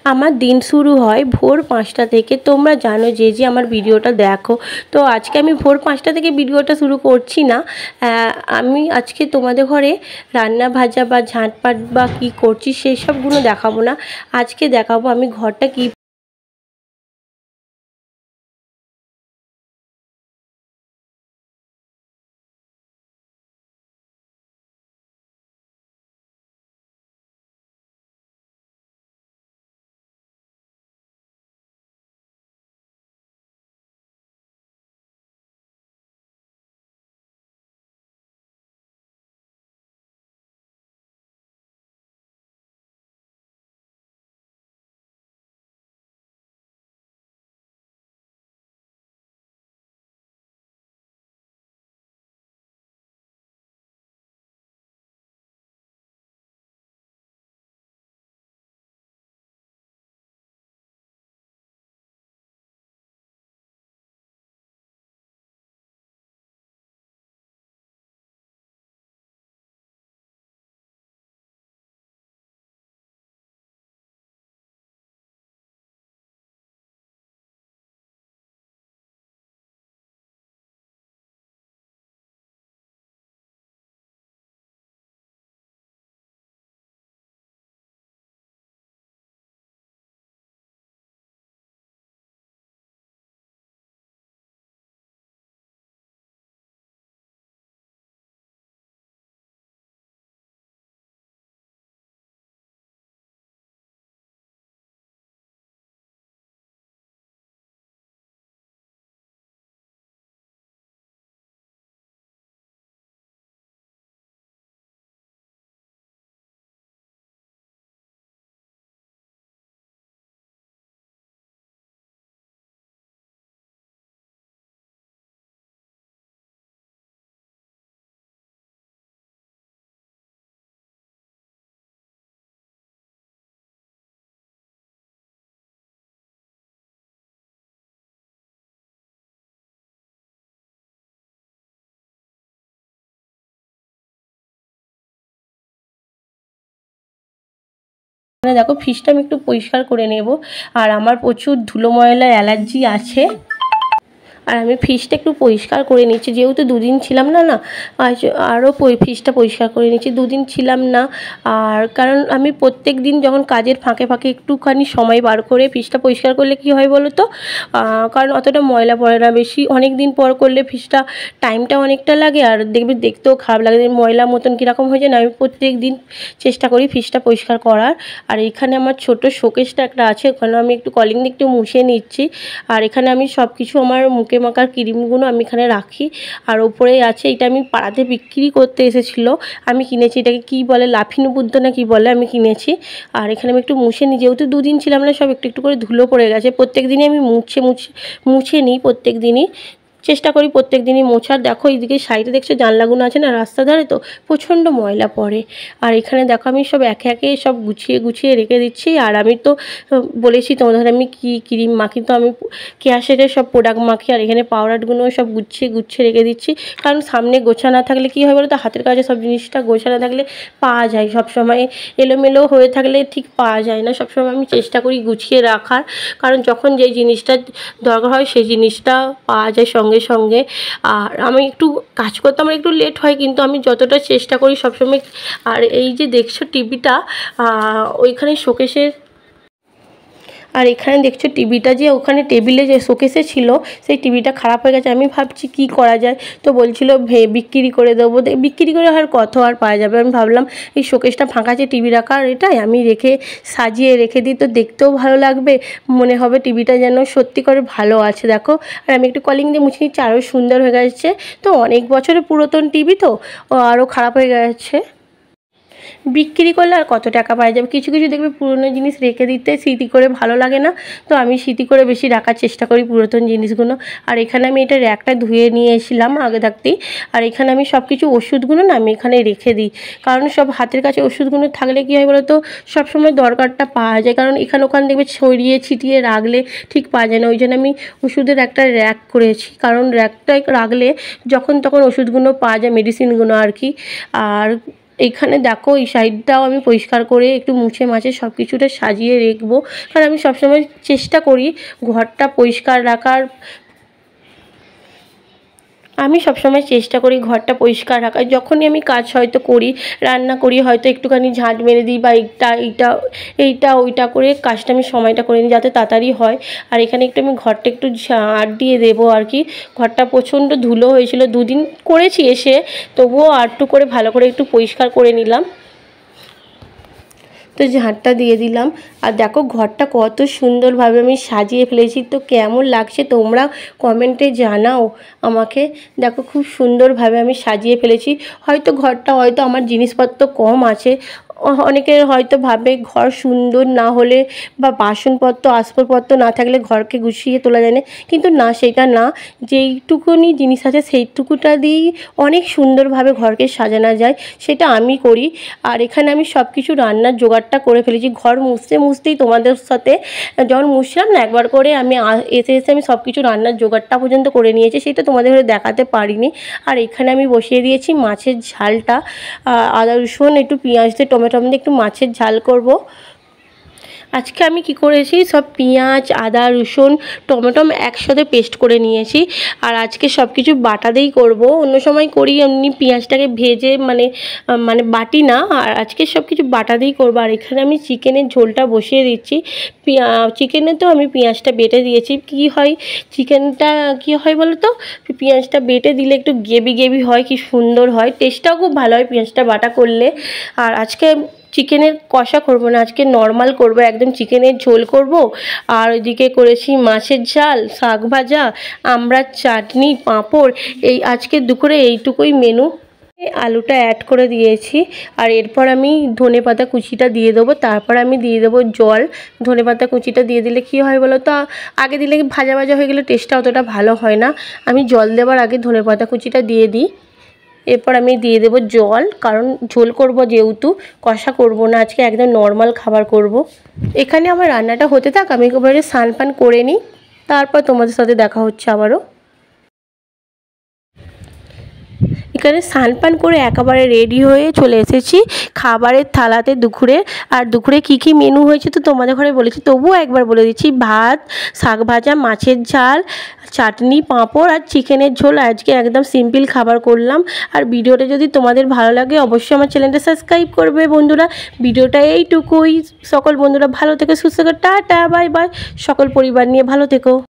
আমার দিন শুরু হয় ভোর 5টা থেকে। তোমরা জানো যে আমার ভিডিওটা দেখো। তো আজকে আমি ভোর 5টা থেকে ভিডিওটা শুরু করছি না। আমি আজকে তোমাদের ঘরে রান্না ভাজা বা ঝাঁটপাট বা কী করছি সেই সবগুলো দেখাবো না। আজকে দেখাবো আমি ঘরটা কী দেখো ফ্রিজটা আমি একটু পরিষ্কার করে নেব। আর আমার প্রচুর ধুলো ময়লার অ্যালার্জি আছে। আর আমি ফ্রিজটা একটু পরিষ্কার করে নিচ্ছি, যেহেতু দুদিন ছিলাম না আজ আরও ফ্রিজটা পরিষ্কার করে নিচ্ছি। দুদিন ছিলাম না, আর কারণ আমি প্রত্যেক দিন যখন কাজের ফাঁকে ফাঁকে একটুখানি সময় বার করে ফ্রিজটা পরিষ্কার করলে কি হয় বলো তো, কারণ অতটা ময়লা পড়ে না। বেশি অনেক দিন পর করলে ফ্রিজটা টাইমটা অনেকটা লাগে, আর দেখবে দেখতেও খারাপ লাগে, ময়লা মতন কীরকম হয়ে যায় না। আমি প্রত্যেক দিন চেষ্টা করি ফ্রিজটা পরিষ্কার করার। আর এখানে আমার ছোট শোকেসটা একটা আছে, ওখানে আমি একটু কলিং দিয়ে একটু মুছে নিচ্ছি। আর এখানে আমি সব কিছু আমার মুখে মাখার ক্রিমগুলো আমি এখানে রাখি। আর ওপরে আছে, এটা আমি পাড়াতে বিক্রি করতে এসেছিলো, আমি কিনেছি। এটাকে কি বলে, লাফিনু বুদ্ধ না কি বলে, আমি কিনেছি। আর এখানে আমি একটু মুছে নিই, যেহেতু দুদিন ছিলাম না, সব একটু একটু করে ধুলো পড়ে গেছে। প্রত্যেক দিনই আমি মুছে নিই, প্রত্যেক দিনই চেষ্টা করি প্রত্যেক দিনই মোছার। দেখো এইদিকে সাইডে দেখছো জানলাগুলো আছে না রাস্তা ধারে, তো প্রচণ্ড ময়লা পড়ে। আর এখানে দেখো আমি সব একে একে সব গুছিয়ে গুছিয়ে রেখে দিচ্ছি। আর আমি তো বলেছি তোমাদের আমি কি ক্রিম মাখি, তো আমি কেয়াশেটের সব প্রোডাক্ট মাখি। আর এখানে পাউডারগুলো সব গুছিয়ে গুছিয়ে রেখে দিচ্ছি, কারণ সামনে গোছা না থাকলে কী হয় বলো তো, হাতের কাছে সব জিনিসটা গোছা না থাকলে পাওয়া যায় সব সময়, এলোমেলো হয়ে থাকলে ঠিক পাওয়া যায় না। সবসময় আমি চেষ্টা করি গুছিয়ে রাখার, কারণ যখন যেই জিনিসটা দরকার হয় সেই জিনিসটা পাওয়া যায় সঙ্গে সঙ্গে। আর আমি একটু কাজ করতে আমার একটু লেট হয়, কিন্তু আমি যতটা চেষ্টা করি সবসময়। আর এই যে দেখছো টিভিটা, ওইখানে শোকেসের, আর এখানে দেখছো টিভিটা যে ওখানে টেবিলে যে শোকেসে ছিল, সেই টিভিটা খারাপ হয়ে গেছে। আমি ভাবছি কি করা যায়, তো বলছিল বিক্রি করে দেবো। বিক্রি করে আর কত আর পাওয়া যাবে। আমি ভাবলাম এই শোকেসটা ফাঁকা আছে, টিভি রাখার এটাই আমি সাজিয়ে রেখে দিই, তো দেখতেও ভালো লাগবে, মনে হবে টিভিটা যেন সত্যি করে ভালো আছে। দেখো, আর আমি একটু কলিং দিয়ে মুছে নিচ্ছি, আরও সুন্দর হয়ে গেছে। তো অনেক বছরের পুরাতন টিভি, তো আরও খারাপ হয়ে গেছে। বিক্রি করলে আর কত টাকা পাওয়া যাবে। কিছু কিছু দেখবে পুরনো জিনিস রেখে দিতে স্মৃতি করে ভালো লাগে না, তো আমি স্মৃতি করে বেশি রাখার চেষ্টা করি পুরাতন জিনিসগুলো। আর এখানে আমি এটা র্যাকটা ধুয়ে নিয়ে এসেছিলাম আগে থাকতেই। আর এখানে আমি সব কিছু ওষুধগুলো না আমি এখানে রেখে দিই, কারণ সব হাতের কাছে ওষুধগুলো থাকলে কী হয় বলো তো, সবসময় দরকারটা পাওয়া যায়। কারণ এখানে ওখানে দেখবে ছড়িয়ে ছিটিয়ে রাখলে ঠিক পাওয়া যায় না। ওই জন্য আমি ওষুধের একটা র্যাক করেছি, কারণ র্যাকটা রাখলে যখন তখন ওষুধগুলো পাওয়া যায়, মেডিসিনগুলো আর কি। আর এইখানে দেখো এই সাইডটাও আমি পরিষ্কার করে একটু মুছে মাছে সব কিছুটা সাজিয়ে রাখবো, কারণ আমি সবসময় চেষ্টা করি ঘরটা পরিষ্কার রাখার। আমি সবসময় চেষ্টা করি ঘরটা পরিষ্কার রাখার। যখনই আমি কাজ হয়তো করি, রান্না করি, হয়তো একটুখানি ঝাঁট মেরে দিই বা এইটা ওইটা করে কাজটা আমি সময়টা করে নিই যাতে তাড়াতাড়ি হয়। আর এখানে একটু আমি ঘরটা একটু ঝাঁট দিয়ে দেবো আর কি। ঘরটা প্রচণ্ড ধুলো হয়েছিল, দুদিন করেছি এসে, তবুও আরটু করে ভালো করে একটু পরিষ্কার করে নিলাম। তো ঝাঁটটা দিয়ে দিলাম। আর দেখো ঘরটা কত সুন্দরভাবে আমি সাজিয়ে ফেলেছি। তো কেমন লাগছে তোমরা কমেন্টে জানাও আমাকে। দেখো খুব সুন্দরভাবে আমি সাজিয়ে ফেলেছি। হয়তো ঘরটা হয়তো আমার জিনিসপত্র কম আছে, অনেকে হয়তো ভাবে ঘর সুন্দর না হলে বা বাসনপত্র আসবাবপত্র না থাকলে ঘরকে গুছিয়ে তোলা যায় না, কিন্তু না, সেটা না। যেইটুকুনি জিনিস আছে সেইটুকুটা দিয়েই অনেক সুন্দরভাবে ঘরকে সাজানো যায়, সেটা আমি করি। আর এখানে আমি সব কিছু রান্নার জোগাড়টা করে ফেলেছি। ঘর মুছতেই তোমাদের সাথে যখন মুছলাম না একবার করে আমি এসে আমি সব কিছু রান্নার জোগাড়টা পর্যন্ত করে নিয়েছি, সেটা তোমাদের দেখাতে পারিনি। আর এখানে আমি বসিয়ে দিয়েছি মাছের ঝালটা। আদা রসুন একটু পেঁয়াজ দিয়ে টমেটো দিয়ে একটু মাছের ঝাল করব। আজকে আমি কি করেছি, সব পেঁয়াজ আদা রসুন টমেটো একসাথে পেস্ট করে নিয়েছি। আর আজকে সব কিছু বাটা দিয়েই করবো। অন্য সময় করি এমনি পেঁয়াজটাকে ভেজে মানে বাটি না, আর আজকে সব কিছু বাটা দিয়েই করবো। আর এখানে আমি চিকেনের ঝোলটা বসিয়ে দিচ্ছি। চিকেনে তো আমি পেঁয়াজটা বেটে দিয়েছি। কি হয় চিকেনটা কি হয় বলো তো, পেঁয়াজটা বেটে দিলে একটু গ্রেভি হয়, কি সুন্দর হয়, টেস্টটাও খুব ভালো হয় পেঁয়াজটা বাটা করলে। আর আজকে চিকেনের কষা করব না, আজকে নর্মাল করব, একদম চিকেনের ঝোল করব। আর ওইদিকে করেছি মাছের ঝাল, শাক ভাজা, আমড়ার চাটনি, পাঁপড়। এই আজকে দুপুরে এইটুকুই মেনু। আলুটা অ্যাড করে দিয়েছি। আর এরপর আমি ধনেপাতা কুচিটা দিয়ে দেবো, তারপর আমি দিয়ে দেবো জল। ধনেপাতা কুচিটা দিয়ে দিলে কি হয় বলো তো, আগে দিলে ভাজা ভাজা হয়ে গেলে টেস্টটা অতটা ভালো হয় না। আমি জল দেওয়ার আগে ধনেপাতা কুচিটা দিয়ে দিই। এরপর আমি দিয়ে দেবো জল, কারণ ঝোল করব যেহেতু, কষা করব না আজকে, একদম নর্মাল খাবার করব। এখানে আমার রান্নাটা হতে থাক, আমি একেবারে স্নান পান করে নিই, তারপর তোমাদের সাথে দেখা হচ্ছে আবারও। এখানে স্নান পান করে একেবারে রেডি হয়ে চলে এসেছি খাবারের থালাতে দুপুরে। আর দুপুরে কী কী মেনু হয়েছে তো তোমাদের ঘরে বলেছি, তবুও একবার বলে দিচ্ছি। ভাত, শাক ভাজা, মাছের ঝাল, চাটনি, পাঁপড় আর চিকেনের ঝোল। আজকে একদম সিম্পল খাবার করলাম। আর ভিডিওটা যদি তোমাদের ভালো লাগে অবশ্যই আমার চ্যানেলটা সাবস্ক্রাইব করবে বন্ধুরা। ভিডিওটা এইটুকুই। সকল বন্ধুরা ভালো থেকো, সুস্থ থেকো, টাটা বাই বাই। সকল পরিবার নিয়ে ভালো থেকো।